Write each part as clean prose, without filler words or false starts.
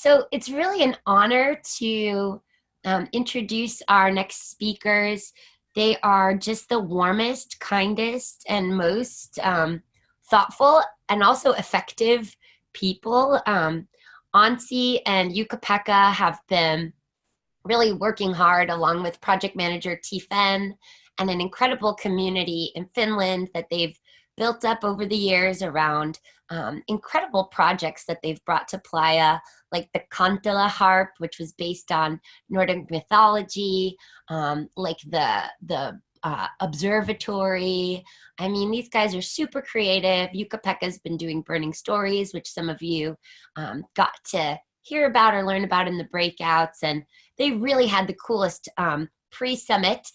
So it's really an honor to introduce our next speakers. They are just the warmest, kindest, and most thoughtful and also effective people. Anssi and Jukka-Pekka have been really working hard along with project manager Tifen and an incredible community in Finland that they've built up over the years around incredible projects that they've brought to Playa, like the Kantala harp, which was based on Nordic mythology, like the observatory. I mean, these guys are super creative. Jukka-Pekka's been doing Burning Stories, which some of you got to hear about or learn about in the breakouts, and they really had the coolest pre-summit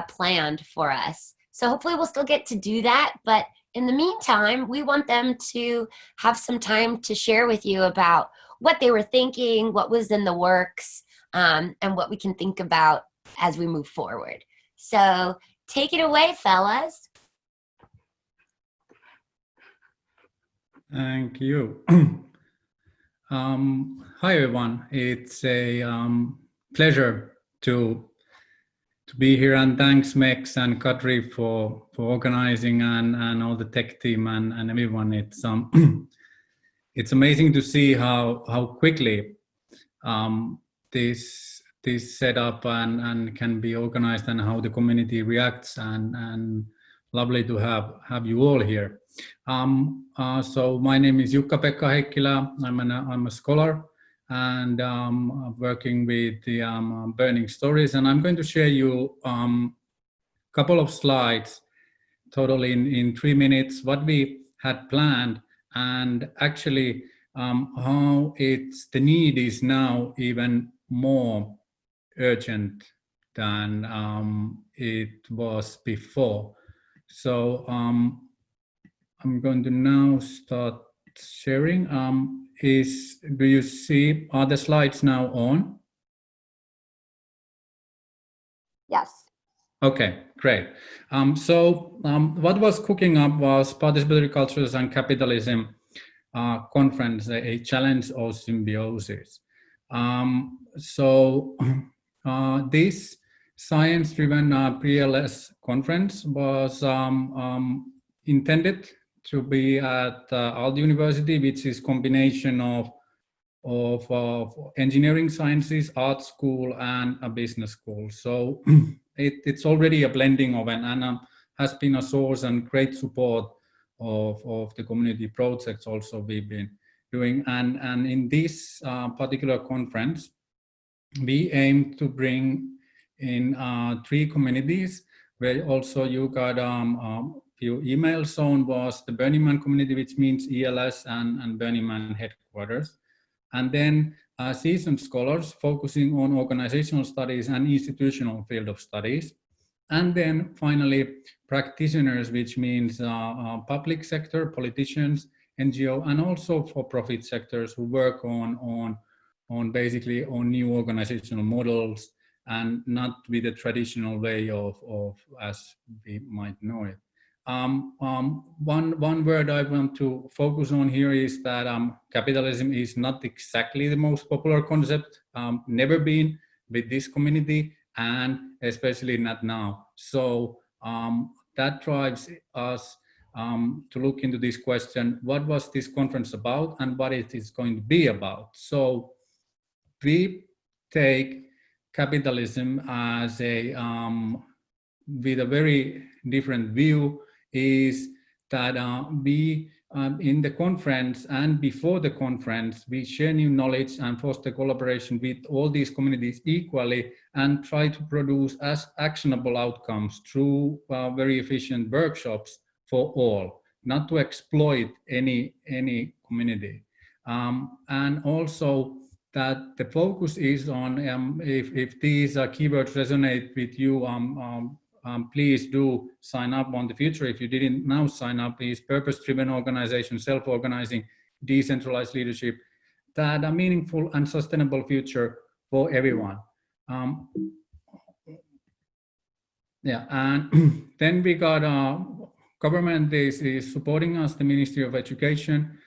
planned for us. So hopefully we'll still get to do that, but in the meantime, we want them to have some time to share with you about what they were thinking, what was in the works, and what we can think about as we move forward. So take it away, fellas. Thank you. Hi, everyone. It's a pleasure to be here, and thanks Mex and Kadri for organizing and all the tech team and everyone. It's it's amazing to see how quickly this set up and can be organized, and how the community reacts, and lovely to have you all here. So my name is Jukka-Pekka Heikkilä. I'm a scholar and working with the Burning Stories, and I'm going to share you a couple of slides, totally in 3 minutes, what we had planned, and actually how the need is now even more urgent than it was before. So I'm going to now start sharing. Do you see, are the slides now on? Yes. Okay, great. What was cooking up was Participatory Cultures and Capitalism conference, a challenge or symbiosis. This science-driven Pre-ELS conference was intended to be at AALTO University, which is combination of engineering sciences, art school, and a business school. So it's already a blending of and has been a source and great support of the community projects also we've been doing. And in this particular conference, we aim to bring in 3 communities, where also you got few emails on, was the Burning Man community, which means ELS and Burning Man headquarters. And then seasoned scholars focusing on organizational studies and institutional field of studies. And then finally, practitioners, which means public sector, politicians, NGO, and also for-profit sectors who work on basically on new organizational models, and not with the traditional way of as we might know it. One word I want to focus on here is that capitalism is not exactly the most popular concept, never been with this community, and especially not now. So that drives us to look into this question: what was this conference about, and what it is going to be about? So we take capitalism as with a very different view, is that we in the conference and before the conference, we share new knowledge and foster collaboration with all these communities equally, and try to produce as actionable outcomes through very efficient workshops for all, not to exploit any community. And also that the focus is on, if these keywords resonate with you, please do sign up on the future. If you didn't now sign up, is purpose-driven organization, self-organizing, decentralized leadership, that a meaningful and sustainable future for everyone. Yeah, and then we got government is supporting us. The Ministry of Education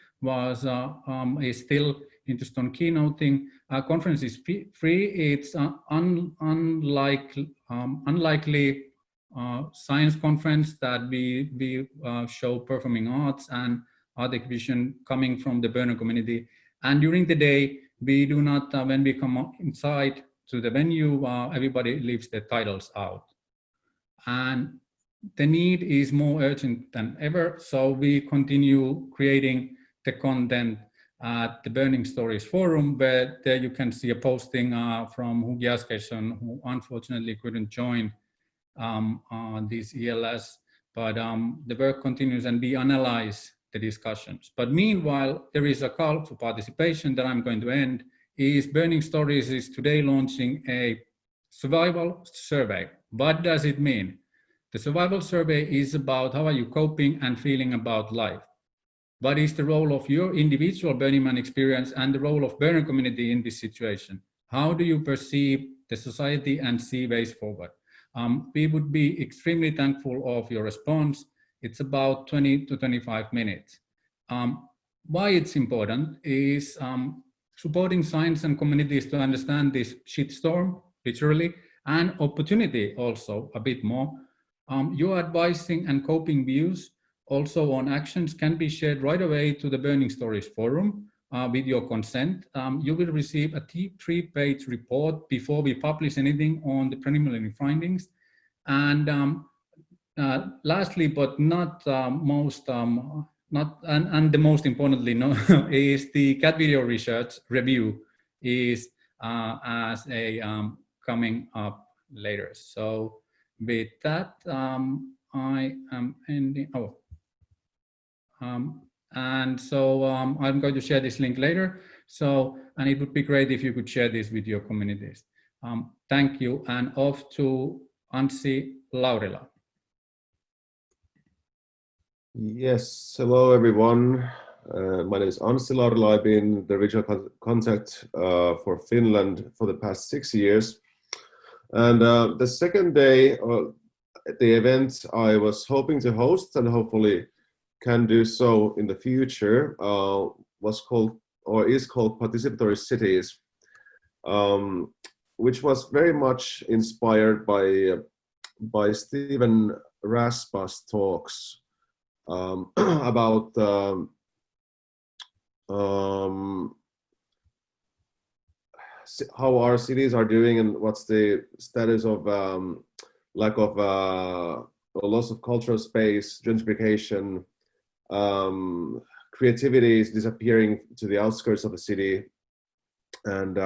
is still interest on keynoting. Our conference is free. It's unlikely science conference that we show performing arts and art exhibition coming from the burner community. And during the day, we do not, when we come inside to the venue, everybody leaves their titles out. And the need is more urgent than ever, so we continue creating the content at the Burning Stories Forum, where there you can see a posting from Hugi Askersson, who unfortunately couldn't join this ELS, but the work continues and we analyze the discussions. But meanwhile, there is a call for participation that I'm going to end. Burning Stories is today launching a survival survey. What does it mean? The survival survey is about how are you coping and feeling about life. What is the role of your individual Burning Man experience and the role of burner community in this situation? How do you perceive the society and see ways forward? We would be extremely thankful of your response. It's about 20 to 25 minutes. Why it's important is supporting science and communities to understand this shitstorm, literally, and opportunity also a bit more. Your advising and coping views also on actions can be shared right away to the Burning Stories Forum with your consent. You will receive a 3-page report before we publish anything on the preliminary findings. And lastly, but not the most importantly, is the cat video research review is as a coming up later. So with that, I am ending. And so I'm going to share this link later. So, and it would be great if you could share this with your communities. Thank you, and off to Anssi Laurila. Yes, hello everyone. My name is Anssi Laurila. I've been the regional contact for Finland for the past 6 years. And the second day at the event I was hoping to host and hopefully can do so in the future was called, or is called, Participatory Cities, which was very much inspired by Stephen Raspa's talks about how our cities are doing and what's the status of lack of loss of cultural space, gentrification, creativity is disappearing to the outskirts of the city, and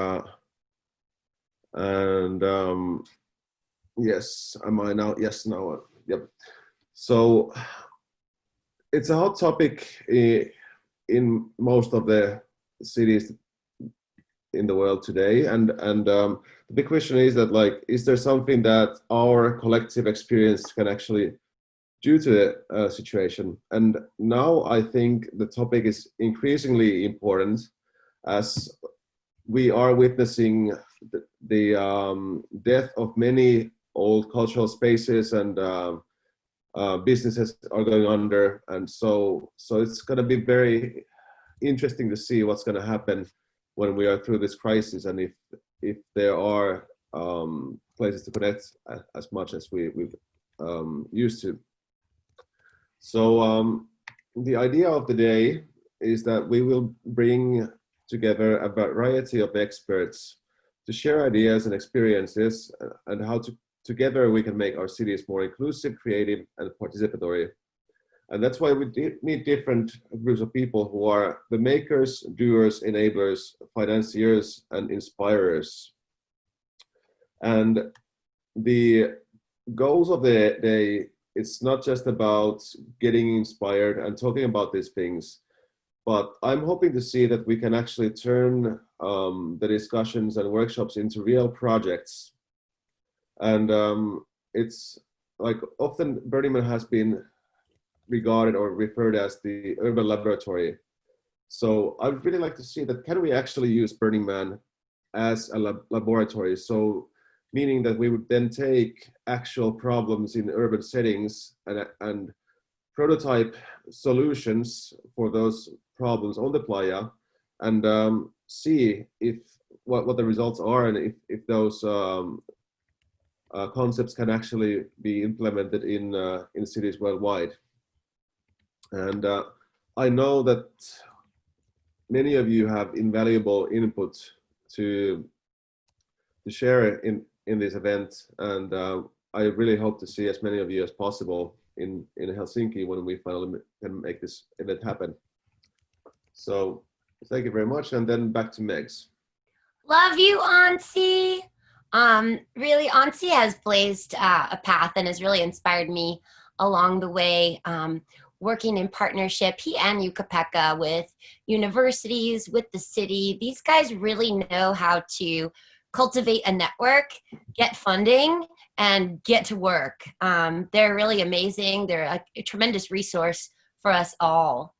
yes, am I now? Yes, now, yep. So it's a hot topic in most of the cities in the world today, and the big question is that, like, is there something that our collective experience can actually do to the situation? And now I think the topic is increasingly important as we are witnessing the death of many old cultural spaces, and businesses are going under, and so it's going to be very interesting to see what's going to happen when we are through this crisis, and if there are places to connect as much as we've used to. So the idea of the day is that we will bring together a variety of experts to share ideas and experiences, and how together we can make our cities more inclusive, creative, and participatory. And that's why we need different groups of people who are the makers, doers, enablers, financiers, and inspirers. And the goals of the day, it's not just about getting inspired and talking about these things, but I'm hoping to see that we can actually turn the discussions and workshops into real projects. And it's like, often Burning Man has been regarded or referred as the urban laboratory. So I'd really like to see that, can we actually use Burning Man as a laboratory? So meaning that we would then take actual problems in urban settings and prototype solutions for those problems on the playa, and see if what the results are, and if those concepts can actually be implemented in cities worldwide. And I know that many of you have invaluable input to share in this event, and I really hope to see as many of you as possible in Helsinki when we finally can make this event happen. So thank you very much, and then back to Megs. Love you, Anssi. Really, Anssi has blazed a path and has really inspired me along the way, working in partnership, he and Jukka-Pekka, with universities, with the city. These guys really know how to cultivate a network, get funding, and get to work. They're really amazing. They're a tremendous resource for us all.